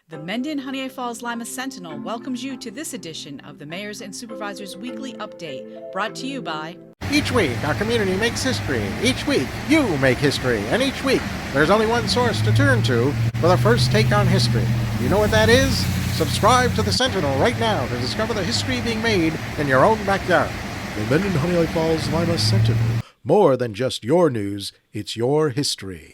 The Mendon-Honeoye Falls-Lima Sentinel welcomes you to this edition of the Mayors and Supervisors Weekly Update, brought to you by... Each week, our community makes history. Each week, you make history. And each week, there's only one source to turn to for the first take on history. You know what that is? Subscribe to the Sentinel right now to discover the history being made in your own backyard. The Mendon-Honeoye Falls-Lima Sentinel. More than just your news, it's your history.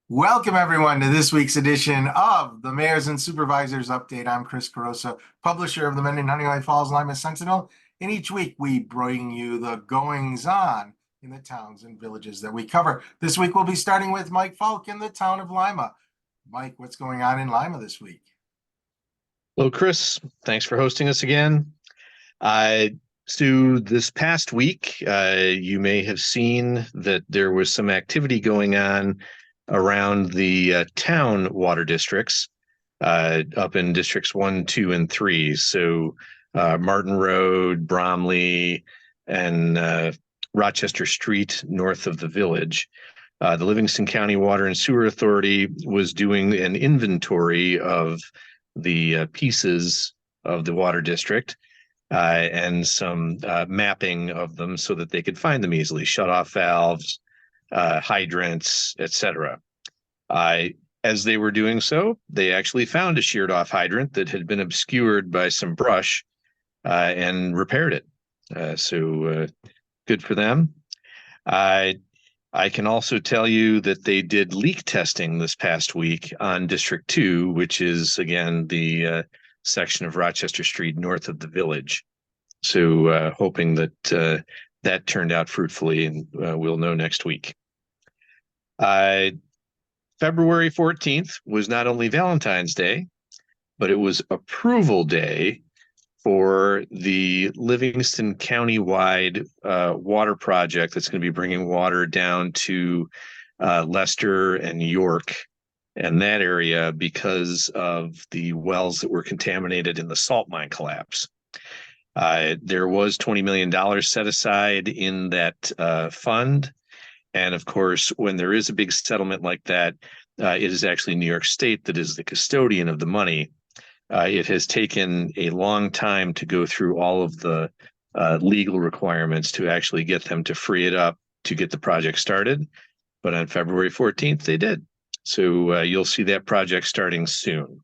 Welcome, everyone, to this week's edition of the Mayors and Supervisors Update. I'm Chris Carosa, publisher of the Mendon-Honeoye Falls-Lima Sentinel, and each week we bring you the goings-on in the towns and villages that we cover. This week we'll be starting with Mike Falk in the town of Lima. Mike, what's going on in Lima this week? Hello, Chris. Thanks for hosting us again. So this past week, you may have seen that there was some activity going on around the town water districts up in districts 1, 2, and 3. So Martin Road, Bromley, and Rochester Street north of the village. The Livingston County Water and Sewer Authority was doing an inventory of the pieces of the water district and some mapping of them so that they could find them easily, shut-off valves, hydrants, etc. As they were doing so, they actually found a sheared off hydrant that had been obscured by some brush and repaired it. So good for them. I can also tell you that they did leak testing this past week on District 2, which is, again, the section of Rochester Street north of the village. So hoping that that turned out fruitfully, and we'll know next week. February 14th was not only Valentine's Day, but it was approval day for the Livingston County-wide water project that's going to be bringing water down to Leicester and York and that area because of the wells that were contaminated in the salt mine collapse. There was $20 million set aside in that fund. And of course, when there is a big settlement like that, it is actually New York State that is the custodian of the money. It has taken a long time to go through all of the legal requirements to actually get them to free it up to get the project started. But on February 14th, they did. So you'll see that project starting soon.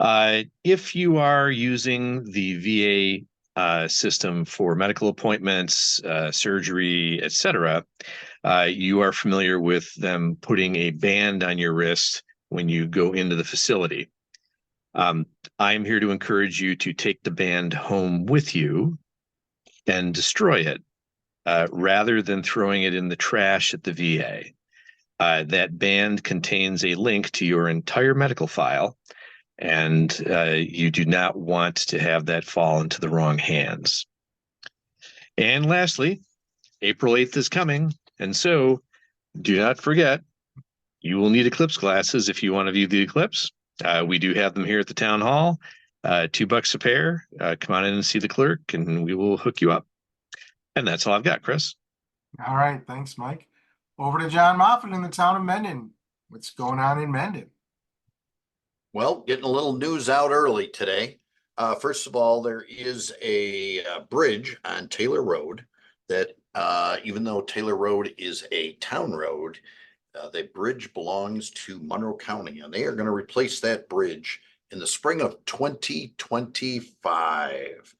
If you are using the VA system for medical appointments, surgery, etc., you are familiar with them putting a band on your wrist when you go into the facility. I'm here to encourage you to take the band home with you and destroy it rather than throwing it in the trash at the VA. That band contains a link to your entire medical file, and you do not want to have that fall into the wrong hands. And lastly, April 8th is coming, and so do not forget, you will need eclipse glasses if you want to view the eclipse. We do have them here at the town hall, $2 a pair. Come on in and see the clerk, and we will hook you up. And that's all I've got, Chris. All right, thanks, Mike. Over to John Moffat in the town of Mendon. What's going on in Mendon? Well, getting a little news out early today. First of all, there is a bridge on Taylor Road that even though Taylor Road is a town road, the bridge belongs to Monroe County, and they are going to replace that bridge in the spring of 2025.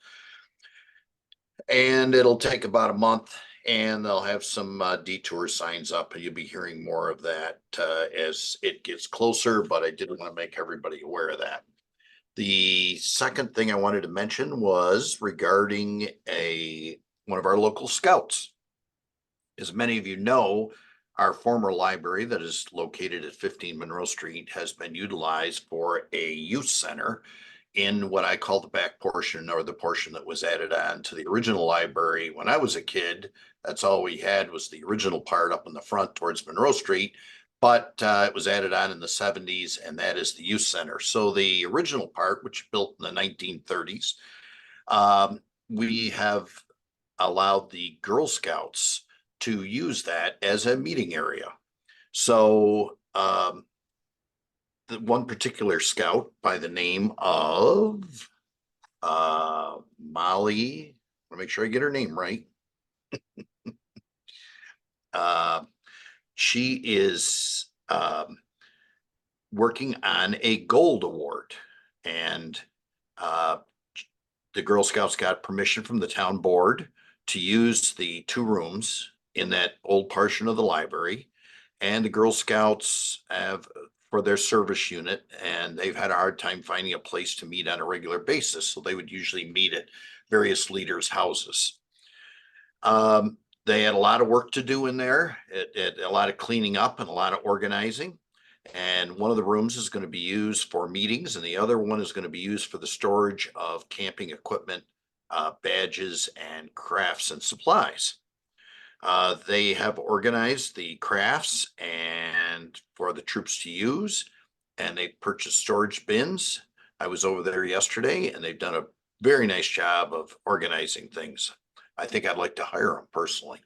And it'll take about a month, and they'll have some detour signs up, and you'll be hearing more of that as it gets closer, but I did want to make everybody aware of that. The second thing I wanted to mention was regarding one of our local scouts. As many of you know, our former library that is located at 15 Monroe Street has been utilized for a youth center in what I call the back portion, or the portion that was added on to the original library. When I was a kid, that's all we had was the original part up in the front towards Monroe Street, but it was added on in the 70s, and that is the youth center. So the original part, which built in the 1930s, we have allowed the Girl Scouts to use that as a meeting area. So the one particular scout by the name of Molly. I want to make sure I get her name right. She is working on a gold award, and the Girl Scouts got permission from the town board to use the 2 rooms in that old portion of the library. And the Girl Scouts have for their service unit, and they've had a hard time finding a place to meet on a regular basis. So they would usually meet at various leaders' houses. They had a lot of work to do in there, a lot of cleaning up and a lot of organizing. And one of the rooms is going to be used for meetings, and the other one is going to be used for the storage of camping equipment, badges, and crafts and supplies. They have organized the crafts and for the troops to use, and they purchased storage bins. I was over there yesterday, and they've done a very nice job of organizing things. I think I'd like to hire them personally.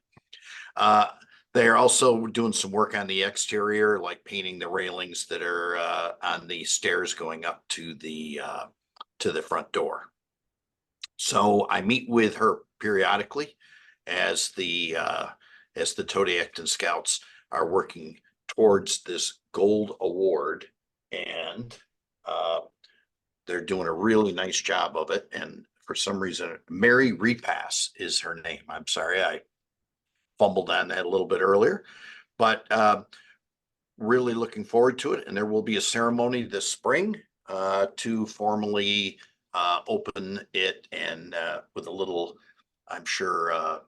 They are also doing some work on the exterior, like painting the railings that are on the stairs going up to the front door. So I meet with her periodically as the Toady-Acton Scouts are working towards this gold award, and they're doing a really nice job of it. And for some reason, Mary Repass is her name. I'm sorry, I fumbled on that a little bit earlier, but really looking forward to it. And there will be a ceremony this spring to formally open it, and with a little, I'm sure,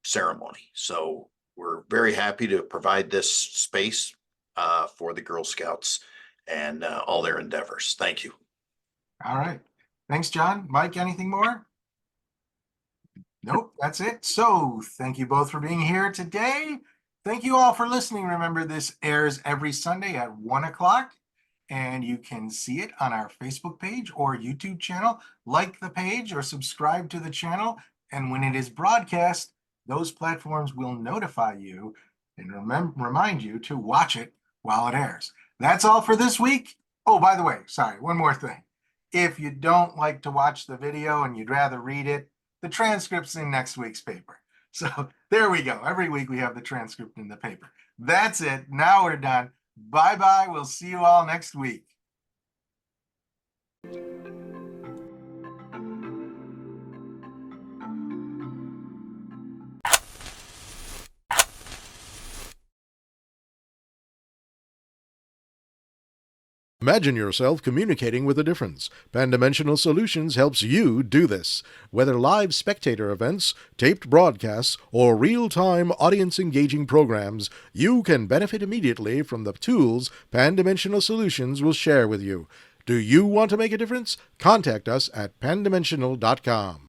ceremony. So we're very happy to provide this space for the Girl Scouts and all their endeavors. Thank you. All right. Thanks, John. Mike, anything more? Nope, that's it. So thank you both for being here today. Thank you all for listening. Remember, this airs every Sunday at 1 o'clock, and you can see it on our Facebook page or YouTube channel. Like the page or subscribe to the channel. And when it is broadcast, those platforms will notify you and remind you to watch it while it airs. That's all for this week. Oh, by the way, sorry, one more thing. If you don't like to watch the video and you'd rather read it, the transcript's in next week's paper. So there we go. Every week we have the transcript in the paper. That's it. Now we're done. Bye-bye. We'll see you all next week. Imagine yourself communicating with a difference. Pan-Dimensional Solutions helps you do this. Whether live spectator events, taped broadcasts, or real-time audience-engaging programs, you can benefit immediately from the tools Pan-Dimensional Solutions will share with you. Do you want to make a difference? Contact us at pandimensional.com.